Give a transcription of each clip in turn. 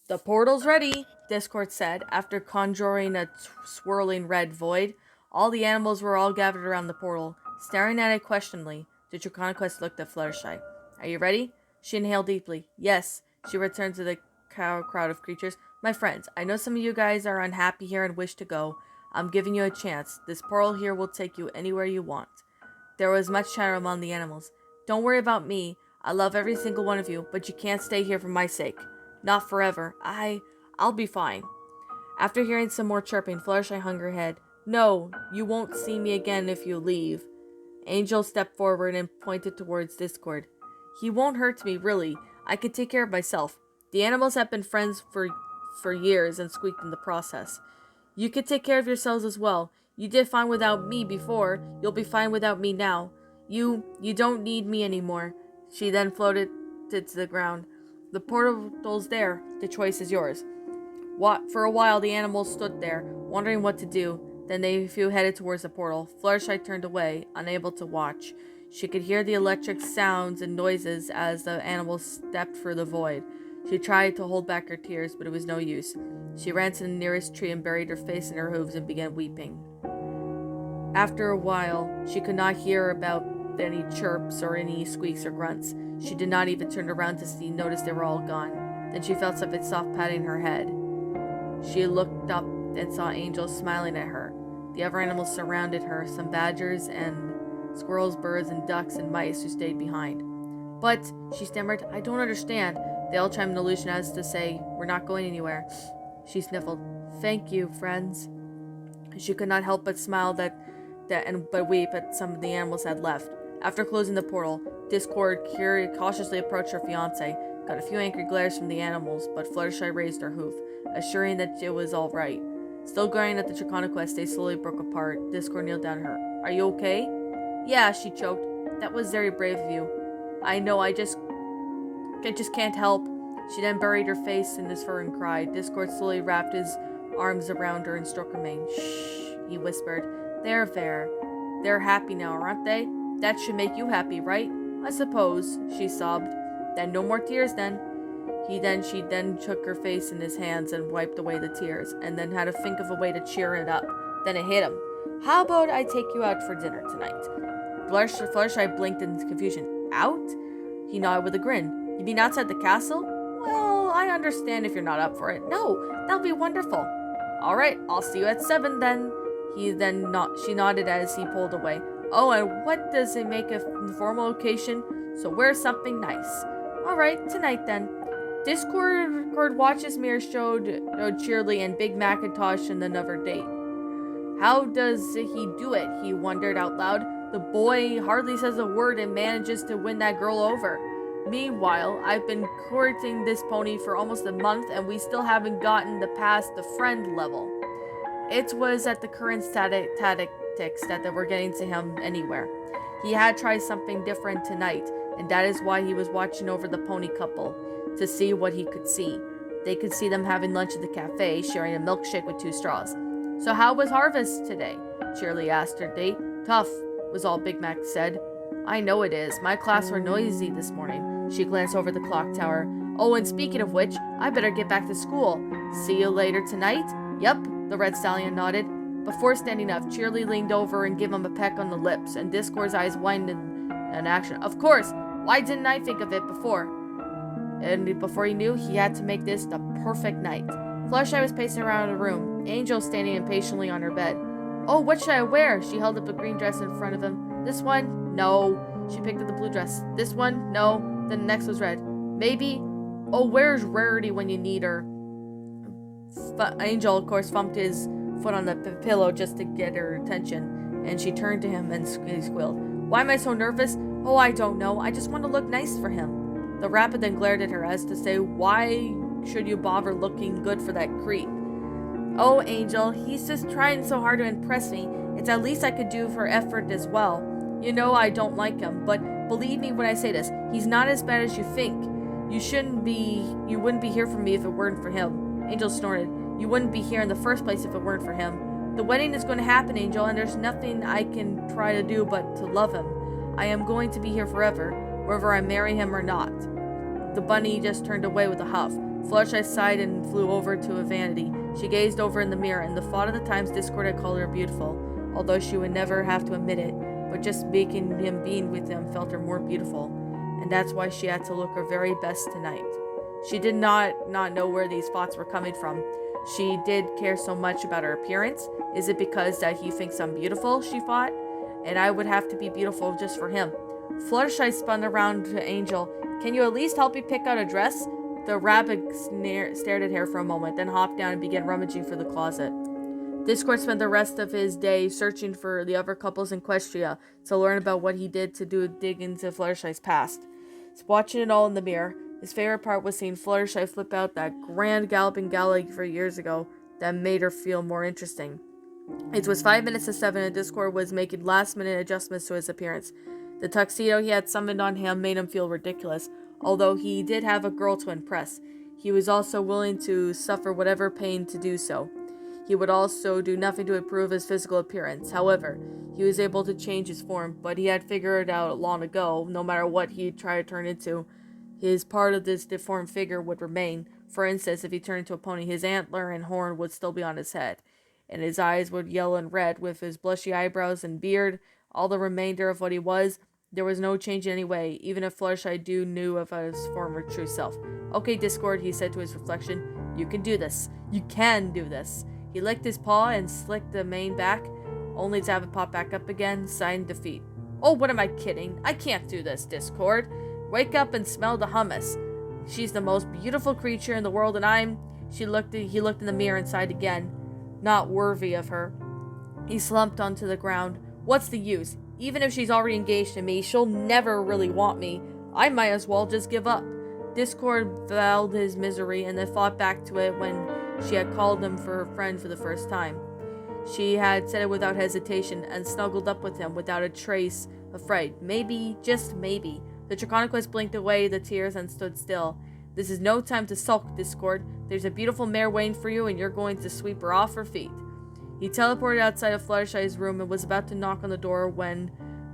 The portal's ready, Discord said, after conjuring a swirling red void. All the animals were all gathered around the portal, staring at it questioningly. The Draconequest looked at Fluttershy. Are you ready? She inhaled deeply. Yes, she returned to the crowd of creatures. My friends, I know some of you guys are unhappy here and wish to go. I'm giving you a chance. This portal here will take you anywhere you want. There was much chatter among the animals. Don't worry about me. I love every single one of you, but you can't stay here for my sake. Not forever. I'll be fine. After hearing some more chirping, Fluttershy hung her head. No, you won't see me again if you leave. Angel stepped forward and pointed towards Discord. He won't hurt me, really. I can take care of myself. The animals have been friends for years and squeaked in the process. You can take care of yourselves as well. You did fine without me before. You'll be fine without me now. You don't need me anymore. She then floated to the ground. The portal's there. The choice is yours. For a while, the animals stood there, wondering what to do. Then they few headed towards the portal. Fluttershy turned away, unable to watch. She could hear the electric sounds and noises as the animals stepped through the void. She tried to hold back her tears, but it was no use. She ran to the nearest tree and buried her face in her hooves and began weeping. After a while, she could not hear about any chirps or any squeaks or grunts. She did not even turn around to notice they were all gone. Then she felt something soft patting her head. She looked up and saw Angel smiling at her. The other animals surrounded her, some badgers and squirrels, birds, and ducks and mice who stayed behind. But, she stammered, I don't understand. They all chimed in allusion as to say, we're not going anywhere. She sniffled. Thank you, friends. She could not help but smile but weep at some of the animals had left. After closing the portal, Discord cautiously approached her fiancé, got a few angry glares from the animals, but Fluttershy raised her hoof, assuring that it was all right. Still glaring at the Draconequest, they slowly broke apart. Discord kneeled down to her. Are you okay? Yeah, she choked. That was very brave of you. I know, I just can't help. She then buried her face in his fur and cried. Discord slowly wrapped his arms around her and stroked her mane. Shh, he whispered. There. They're happy now, aren't they? That should make you happy, right? I suppose, she sobbed. Then no more tears then. She then took her face in his hands and wiped away the tears, and then had to think of a way to cheer it up. Then it hit him. How about I take you out for dinner tonight? Fluttershy blinked in confusion. Out? He nodded with a grin. You mean outside the castle? Well, I understand if you're not up for it. No, that'll be wonderful. All right, I'll see you at 7 then. She nodded as he pulled away. Oh, and what does it make a formal occasion? So wear something nice. All right, tonight then. Discord watches mirror showed Cheerly and Big Macintosh in another date. How does he do it? He wondered out loud. The boy hardly says a word and manages to win that girl over. Meanwhile, I've been courting this pony for almost a month and we still haven't gotten past the friend level. It was at the current tactics that they were getting to him anywhere. He had tried something different tonight, and that is why he was watching over the pony couple, to see what he could see. They could see them having lunch at the cafe, sharing a milkshake with 2 straws. So how was harvest today? Cheerly asked her date. Tough, was all Big Mac said. I know it is. My class were noisy this morning. She glanced over the clock tower. Oh, and speaking of which, I better get back to school. See you later tonight? Yep, the red stallion nodded. Before standing up, Cheerly leaned over and gave him a peck on the lips, and Discord's eyes widened in action. Of course! Why didn't I think of it before? And before he knew, he had to make this the perfect night. Fluttershy was pacing around the room, Angel standing impatiently on her bed. Oh, what should I wear? She held up a green dress in front of him. This one? No. She picked up the blue dress. This one? No. Then the next was red. Maybe? Oh, where's Rarity when you need her? Angel, of course, thumped his foot on the pillow just to get her attention, and she turned to him and squealed. Why am I so nervous? Oh, I don't know. I just want to look nice for him. The rabbit then glared at her as to say, why should you bother looking good for that creep? Oh, Angel, he's just trying so hard to impress me. It's at least I could do for effort as well. You know I don't like him, but believe me when I say this, he's not as bad as you think. You wouldn't be here for me if it weren't for him. Angel snorted. You wouldn't be here in the first place if it weren't for him. The wedding is going to happen, Angel, and there's nothing I can try to do but to love him. I am going to be here forever, whether I marry him or not. The bunny just turned away with a huff. Fluttershy sighed and flew over to a vanity. She gazed over in the mirror, and the thought of the times Discord had called her beautiful, although she would never have to admit it, but just making him being with him felt her more beautiful, and that's why she had to look her very best tonight. She did not know where these thoughts were coming from. She did care so much about her appearance. Is it because that he thinks I'm beautiful, she thought? And I would have to be beautiful just for him. Fluttershy spun around to Angel. Can you at least help me pick out a dress? The rabbit stared at her for a moment, then hopped down and began rummaging for the closet. Discord spent the rest of his day searching for the other couples in Equestria to learn about what he did to dig into Fluttershy's past. Watching it all in the mirror, his favorite part was seeing Fluttershy flip out that grand galloping galley for years ago that made her feel more interesting. It was 5 minutes to 7 and Discord was making last-minute adjustments to his appearance. The tuxedo he had summoned on him made him feel ridiculous, although he did have a girl to impress. He was also willing to suffer whatever pain to do so. He would also do nothing to improve his physical appearance. However, he was able to change his form, but he had figured out long ago, no matter what he tried to turn into, his part of this deformed figure would remain. For instance, if he turned into a pony, his antler and horn would still be on his head, and his eyes would yellow and red. With his blushy eyebrows and beard, all the remainder of what he was, there was no change in any way, even if Fluttershy knew of his former true self. Okay, Discord, he said to his reflection, you can do this. You can do this. He licked his paw and slicked the mane back, only to have it pop back up again, sighing defeat. Oh, what am I kidding? I can't do this, Discord. Wake up and smell the hummus. She's the most beautiful creature in the world, and he looked in the mirror and sighed again. Not worthy of her. He slumped onto the ground. What's the use? Even if she's already engaged to me, she'll never really want me. I might as well just give up. Discord vowed his misery and then thought back to it when she had called him for her friend for the first time. She had said it without hesitation and snuggled up with him without a trace of fright. Maybe, just maybe. The Draconequest blinked away the tears and stood still. This is no time to sulk, Discord. There's a beautiful mare waiting for you and you're going to sweep her off her feet. He teleported outside of Fluttershy's room and was about to knock on the door when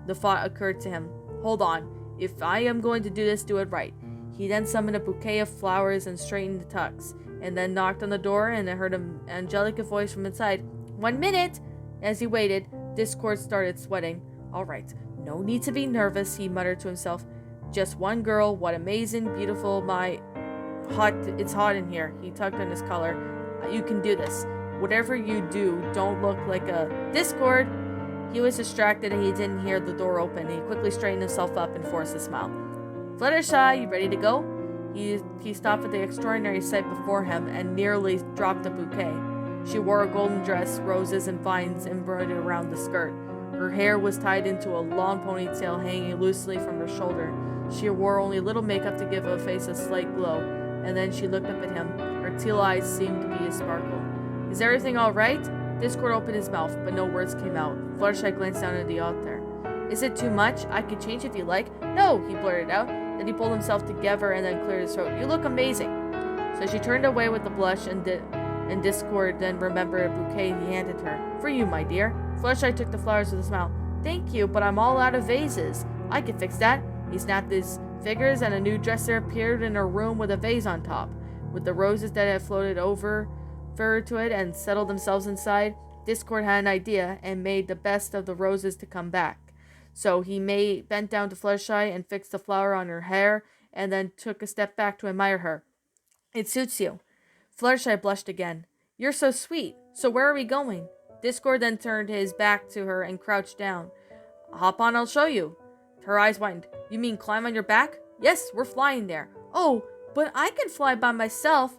the thought occurred to him. Hold on. If I am going to do this, do it right. He then summoned a bouquet of flowers and straightened the tux, and then knocked on the door and heard an angelic voice from inside. 1 minute! As he waited, Discord started sweating. Alright, no need to be nervous, he muttered to himself. Just one girl, what amazing, beautiful, it's hot in here. He tugged on his collar. You can do this. Whatever you do, don't look like a Discord. He was distracted and he didn't hear the door open. He quickly straightened himself up and forced a smile. Fluttershy, you ready to go? He stopped at the extraordinary sight before him and nearly dropped the bouquet. She wore a golden dress, roses and vines embroidered around the skirt. Her hair was tied into a long ponytail hanging loosely from her shoulder. She wore only little makeup to give her face a slight glow, and then she looked up at him. Her teal eyes seemed to be a sparkle. Is everything all right? Discord opened his mouth, but no words came out. Fluttershy glanced down at the altar. Is it too much? I could change if you like. No, he blurted out. Then he pulled himself together and then cleared his throat. You look amazing. So she turned away with a blush and Discord then remembered a bouquet he handed her. For you, my dear. Fluttershy took the flowers with a smile. Thank you, but I'm all out of vases. I can fix that. He snapped his fingers and a new dresser appeared in her room with a vase on top. With the roses that had floated over to it and settled themselves inside, Discord had an idea and made the best of the roses to come back. So he bent down to Fluttershy and fixed the flower on her hair and then took a step back to admire her. It suits you. Fluttershy blushed again. You're so sweet. So where are we going? Discord then turned his back to her and crouched down. Hop on, I'll show you. Her eyes widened. You mean climb on your back? Yes, we're flying there. Oh, but I can fly by myself.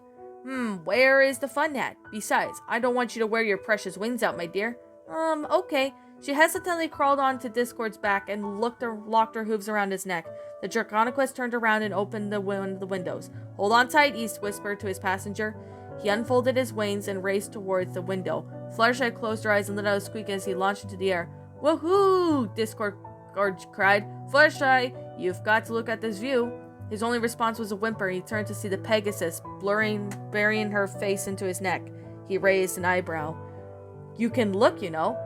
Where is the fun at? Besides, I don't want you to wear your precious wings out, my dear. Okay. She hesitantly crawled onto Discord's back and locked her hooves around his neck. The Draconequest turned around and opened the windows. Hold on tight, he whispered to his passenger. He unfolded his wings and raced towards the window. Fluttershy closed her eyes and let out a squeak as he launched into the air. Woohoo! Discord cried. Fluttershy, you've got to look at this view. His only response was a whimper. He turned to see the Pegasus, burying her face into his neck. He raised an eyebrow. You can look, you know.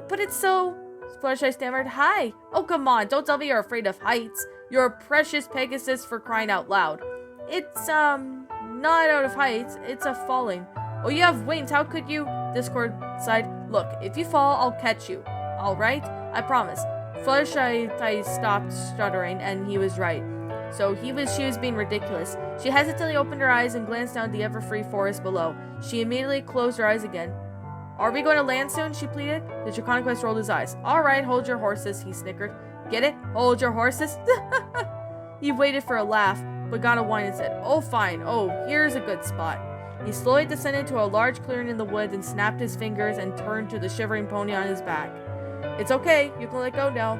But it's so... Fluttershy stammered. Hi. Oh, come on. Don't tell me you're afraid of heights. You're a precious Pegasus for crying out loud. It's, Not out of heights, it's a falling. Oh, you have wings, how could you? Discord sighed. Look, if you fall, I'll catch you. Alright? I promise. Fluttershy stopped stuttering, and he was right. So she was being ridiculous. She hesitantly opened her eyes and glanced down at the ever-free forest below. She immediately closed her eyes again. Are we going to land soon? She pleaded. The Draconequest rolled his eyes. Alright, hold your horses, he snickered. Get it? Hold your horses? He waited for a laugh, but got a whine and said, oh fine, oh, here's a good spot. He slowly descended to a large clearing in the woods and snapped his fingers and turned to the shivering pony on his back. It's okay, you can let go now.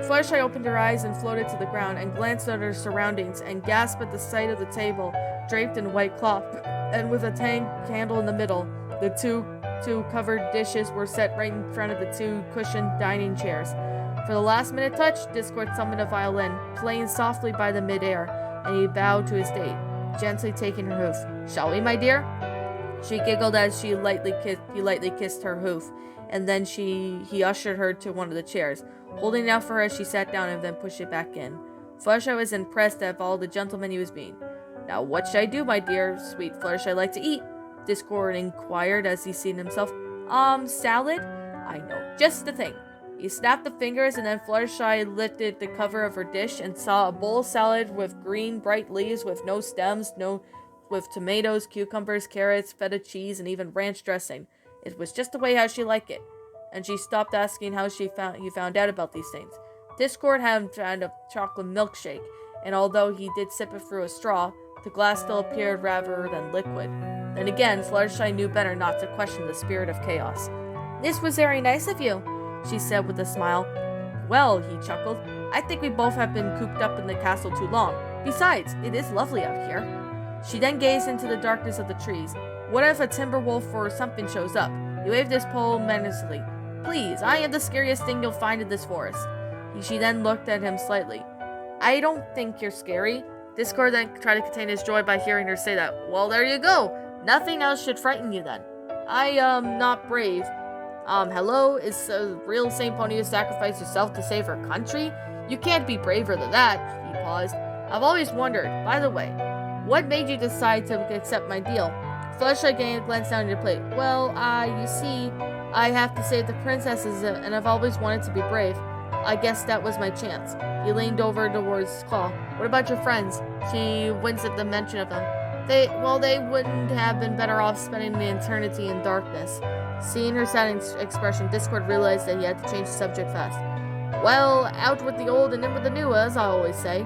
Fluttershy opened her eyes and floated to the ground and glanced at her surroundings and gasped at the sight of the table, draped in white cloth, and with a tang candle in the middle. The two covered dishes were set right in front of the two cushioned dining chairs. For the last-minute touch, Discord summoned a violin, playing softly by the midair, and he bowed to his date, gently taking her hoof. Shall we, my dear? She giggled as he lightly kissed her hoof, and then he ushered her to one of the chairs, holding it out for her as she sat down and then pushed it back in. Fluttershy was impressed at all the gentleman he was being. Now what should I do, my dear? Sweet Fluttershy like to eat? Discord inquired as he seated himself. Salad? I know, just the thing. He snapped the fingers, and then Fluttershy lifted the cover of her dish and saw a bowl of salad with green, bright leaves with no stems, with tomatoes, cucumbers, carrots, feta cheese, and even ranch dressing. It was just the way how she liked it. And she stopped asking how he found out about these things. Discord had found a chocolate milkshake, and although he did sip it through a straw, the glass still appeared rather than liquid. Then again, Fluttershy knew better not to question the spirit of chaos. This was very nice of you, she said with a smile. Well, he chuckled, I think we both have been cooped up in the castle too long. Besides, it is lovely out here. She then gazed into the darkness of the trees. What if a timber wolf or something shows up? He waved his pole menacingly. Please, I am the scariest thing you'll find in this forest. She then looked at him slightly. I don't think you're scary. Discord then tried to contain his joy by hearing her say that. Well, there you go. Nothing else should frighten you then. I am not brave. Hello? Is a real Saint Pony who sacrificed herself to save her country? You can't be braver than that, he paused. I've always wondered, by the way, what made you decide to accept my deal? Fluttershy glanced down at your plate. Well, you see, I have to save the princesses, and I've always wanted to be brave. I guess that was my chance. He leaned over towards Claw. What about your friends? She winced at the mention of them. They wouldn't have been better off spending the eternity in darkness. Seeing her sad expression, Discord realized that he had to change the subject fast. Well, out with the old and in with the new, as I always say.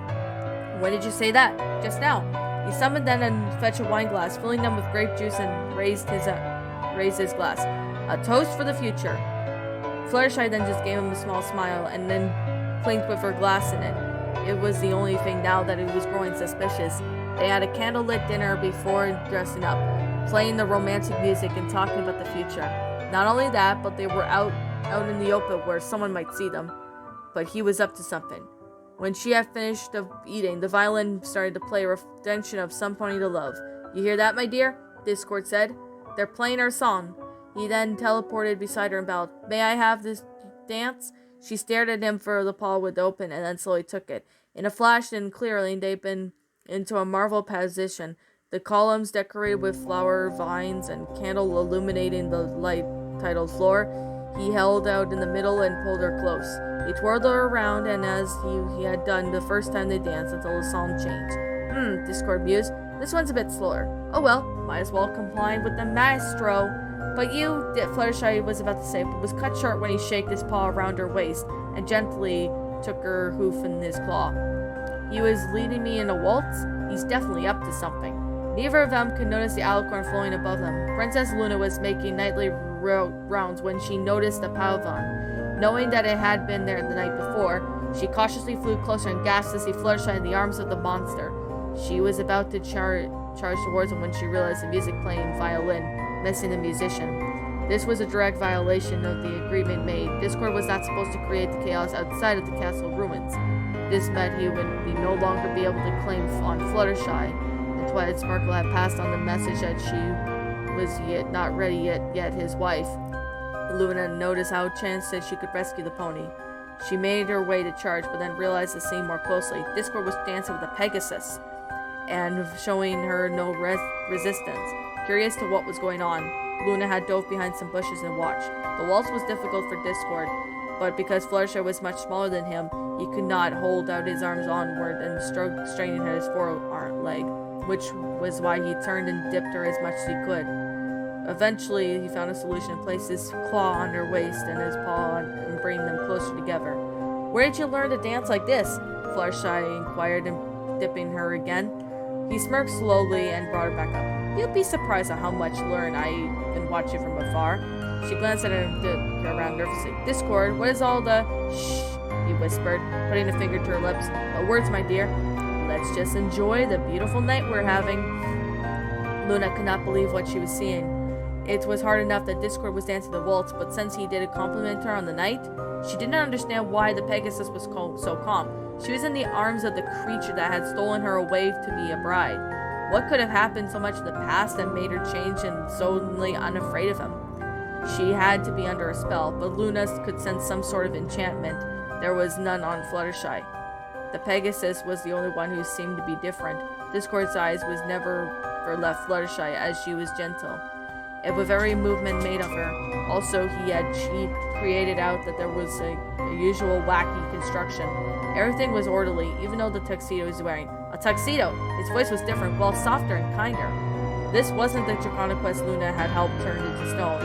When did you say that? Just now. He summoned then and fetched a wine glass, filling them with grape juice, and raised his glass. A toast for the future. Fluttershy then just gave him a small smile, and then clinked with her glass in it. It was the only thing now that it was growing suspicious. They had a candlelit dinner before dressing up, playing the romantic music and talking about the future. Not only that, but they were out in the open where someone might see them. But he was up to something. When she had finished of eating, the violin started to play a reflection of Some Pony to Love. You hear that, my dear? Discord said. They're playing our song. He then teleported beside her and bowed. May I have this dance? She stared at him for the paw with open and then slowly took it. In a flash and clearly, they'd been into a marvel position. The columns decorated with flower vines and candle illuminating the light tiled floor. He held out in the middle and pulled her close. He twirled her around, and as he had done the first time they danced until the song changed. Discord mused. This one's a bit slower. Oh well, might as well comply with the maestro. But Fluttershy was about to say, but was cut short when he shaked his paw around her waist and gently took her hoof in his claw. He was leading me in a waltz? He's definitely up to something. Neither of them could notice the alicorn flowing above them. Princess Luna was making nightly rounds when she noticed the pavon. Knowing that it had been there the night before, she cautiously flew closer and gasped to see Fluttershy in the arms of the monster. She was about to charge towards him when she realized the music playing violin, missing the musician. This was a direct violation of the agreement made. Discord was not supposed to create the chaos outside of the castle ruins. This meant he would no longer be able to claim on Fluttershy. The Twilight Sparkle had passed on the message that she was not ready yet his wife. Luna noticed how chance that she could rescue the pony. She made her way to charge, but then realized the scene more closely. Discord was dancing with a Pegasus. and showing her no resistance. Curious to what was going on, Luna had dove behind some bushes and watched. The waltz was difficult for Discord, but because Fluttershy was much smaller than him, he could not hold out his arms onward and straining his forearm leg, which was why he turned and dipped her as much as he could. Eventually, he found a solution and placed his claw on her waist and his paw on and bringing them closer together. "Where did you learn to dance like this?" Fluttershy inquired, dipping her again. He smirked slowly and brought her back up. "You'd be surprised at how much learn I've been watching from afar." She glanced at him around nervously. "Discord, what is all the—" "Shh," he whispered, putting a finger to her lips. "No words, my dear. Let's just enjoy the beautiful night we're having." Luna could not believe what she was seeing. It was hard enough that Discord was dancing the waltz, but since he did compliment her on the night, she did not understand why the Pegasus was so calm. She was in the arms of the creature that had stolen her away to be a bride. What could have happened so much in the past that made her change and suddenly unafraid of him? She had to be under a spell, but Luna could sense some sort of enchantment. There was none on Fluttershy. The Pegasus was the only one who seemed to be different. Discord's eyes was never left Fluttershy as she was gentle. It was every movement made of her. Also, he created out that there was a usual wacky construction. Everything was orderly, even though the tuxedo he was wearing. A tuxedo! His voice was different, well, softer and kinder. This wasn't the Draconequest Luna had helped turn into stone.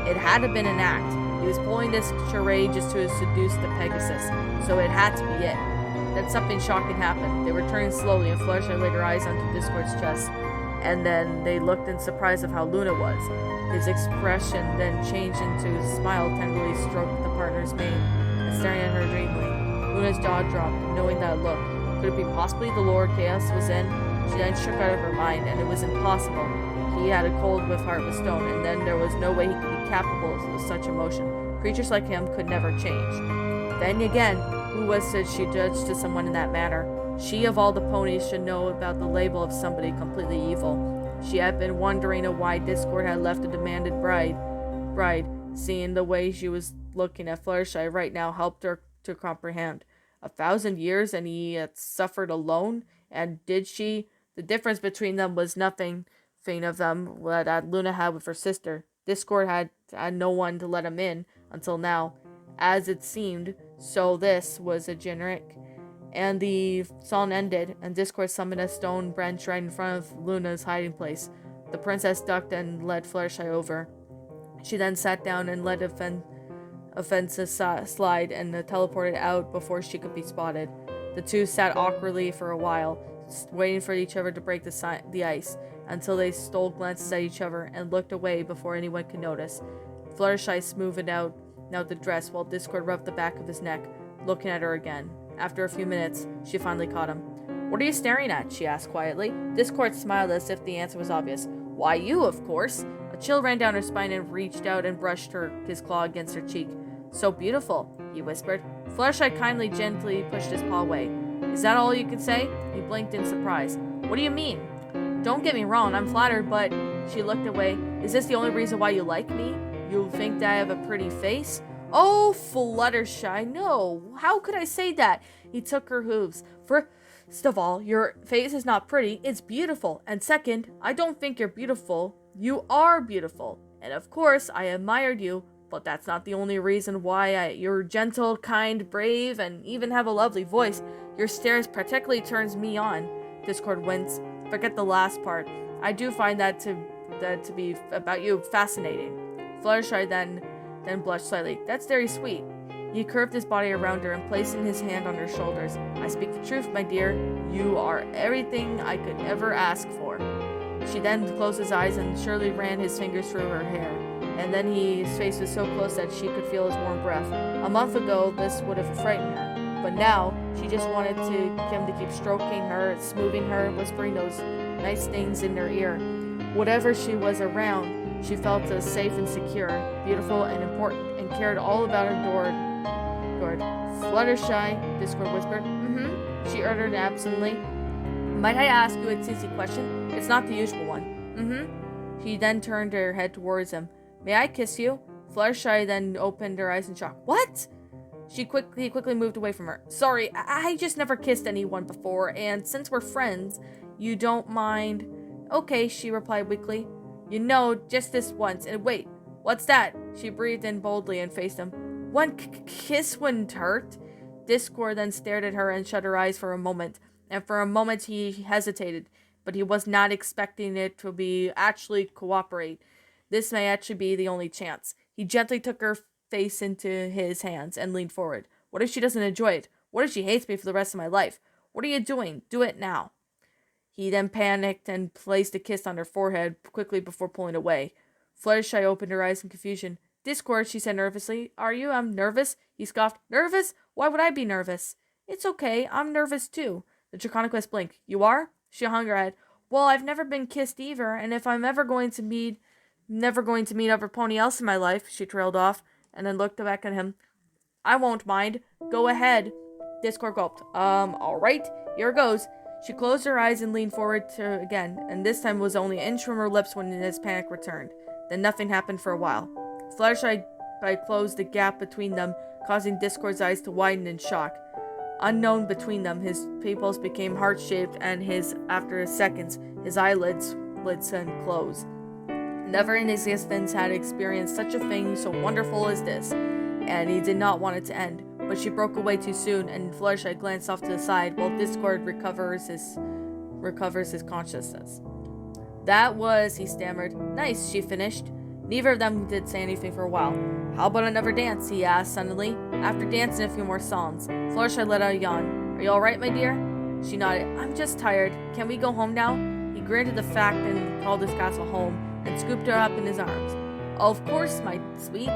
It had to have been an act. He was pulling this charade just to seduce the Pegasus, so it had to be it. Then something shocking happened. They were turning slowly, and Fluttershy laid her eyes onto Discord's chest. And then they looked in surprise of how Luna was. His expression then changed into a smile, tenderly stroked the partner's mane, and staring at her dreamily. Luna's jaw dropped, knowing that look. Could it be possibly the Lord Chaos was in? She then shook out of her mind, and it was impossible. He had a cold with heart of stone, and then there was no way he could be capable of such emotion. Creatures like him could never change. Then again, who was it she judged to someone in that manner? She of all the ponies should know about the label of somebody completely evil. She had been wondering why Discord had left a demanded bride. Seeing the way she was looking at Fluttershy right now helped her to comprehend. 1,000 years and he had suffered alone? And did she? The difference between them was nothing of them that Luna had with her sister. Discord had no one to let him in until now, as it seemed, so this was a generic. And the song ended, and Discord summoned a stone bench right in front of Luna's hiding place. The princess ducked and led Fluttershy over. She then sat down and let a fence slide and teleported out before she could be spotted. The two sat awkwardly for a while, waiting for each other to break the ice, until they stole glances at each other and looked away before anyone could notice. Fluttershy smoothed out the dress while Discord rubbed the back of his neck, looking at her again. After a few minutes, she finally caught him. "What are you staring at?" she asked quietly. Discord smiled as if the answer was obvious. "Why, you, of course." A chill ran down her spine and reached out and brushed his claw against her cheek. "So beautiful," he whispered. Fluttershy gently pushed his paw away. "Is that all you can say?" He blinked in surprise. "What do you mean?" "Don't get me wrong, I'm flattered, but..." She looked away. "Is this the only reason why you like me? You think that I have a pretty face?" "Oh, Fluttershy, no. How could I say that?" He took her hooves. "First of all, your face is not pretty, it's beautiful. And second, I don't think you're beautiful. You are beautiful. And of course, I admired you, but that's not the only reason why you're gentle, kind, brave, and even have a lovely voice. Your stares particularly turns me on." Discord winced. "Forget the last part. I do find that to be about you fascinating." Fluttershy then blushed slightly. "That's very sweet." He curved his body around her and placing his hand on her shoulders. "I speak the truth, my dear. You are everything I could ever ask for." She then closed his eyes and surely ran his fingers through her hair. And then his face was so close that she could feel his warm breath. A month ago, this would have frightened her. But now, she just wanted him to keep stroking her, smoothing her, whispering those nice things in her ear. Whatever she was around, she felt safe and secure, beautiful and important, and cared all about her adored. "Fluttershy," Discord whispered. "Mm-hmm," she uttered absently. "Might I ask you a teasy question? It's not the usual one." "Mm-hmm." She then turned her head towards him. "May I kiss you?" Fluttershy then opened her eyes in shock. "What?" He quickly moved away from her. "Sorry, I just never kissed anyone before, and since we're friends, You don't mind? Okay, she replied weakly. You know, just this once. And wait, what's that? She breathed in boldly and faced him. One kiss wouldn't hurt. Discord then stared at her and shut her eyes for a moment. And for a moment he hesitated, but he was not expecting it to be actually cooperate. This may actually be the only chance. He gently took her face into his hands and leaned forward. What if she doesn't enjoy it? What if she hates me for the rest of my life? What are you doing? Do it now. He then panicked and placed a kiss on her forehead quickly before pulling away. Fluttershy opened her eyes in confusion. Discord, she said nervously. Are you? I'm nervous. He scoffed. Nervous? Why would I be nervous? It's okay. I'm nervous too. The Draconequest blinked. You are? She hung her head. Well, I've never been kissed either, and if I'm never going to meet every pony else in my life, she trailed off, and then looked back at him. I won't mind. Go ahead. Discord gulped. Alright. Here goes. She closed her eyes and leaned forward to again, and this time was only an inch from her lips when his panic returned. Then nothing happened for a while. Fluttershy closed the gap between them, causing Discord's eyes to widen in shock. Unknown between them, his pupils became heart-shaped, and after seconds, his eyelids and closed. Never in his existence had experienced such a thing so wonderful as this, and he did not want it to end. But she broke away too soon, and Fluttershy glanced off to the side while Discord recovers his consciousness. That was, he stammered. Nice, she finished. Neither of them did say anything for a while. How about another dance, he asked suddenly. After dancing a few more songs, Fluttershy let out a yawn. Are you alright, my dear? She nodded. I'm just tired. Can we go home now? He grinned at the fact and called his castle home, and scooped her up in his arms. Oh, of course, my sweet.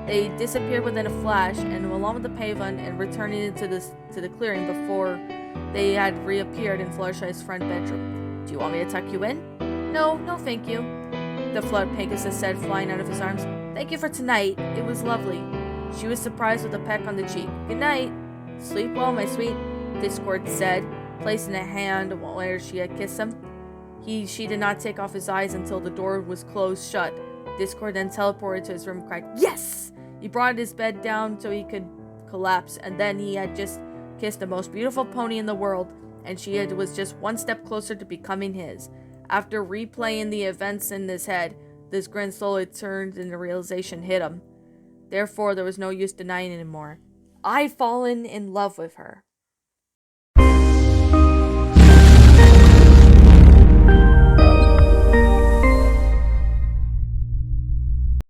They disappeared within a flash, and along with the pavement and returning into the clearing before they had reappeared in Fluttershy's front bedroom. Do you want me to tuck you in? No, thank you, the Flood Pegasus said, flying out of his arms. Thank you for tonight. It was lovely. She was surprised with a peck on the cheek. Good night. Sleep well, my sweet, Discord said, placing a hand where she had kissed him. She did not take off his eyes until the door was closed shut. Discord then teleported to his room and cried, Yes! He brought his bed down so he could collapse, and then he had just kissed the most beautiful pony in the world, and she was just one step closer to becoming his. After replaying the events in his head, this grin slowly turned and the realization hit him. Therefore, there was no use denying it anymore. I've fallen in love with her.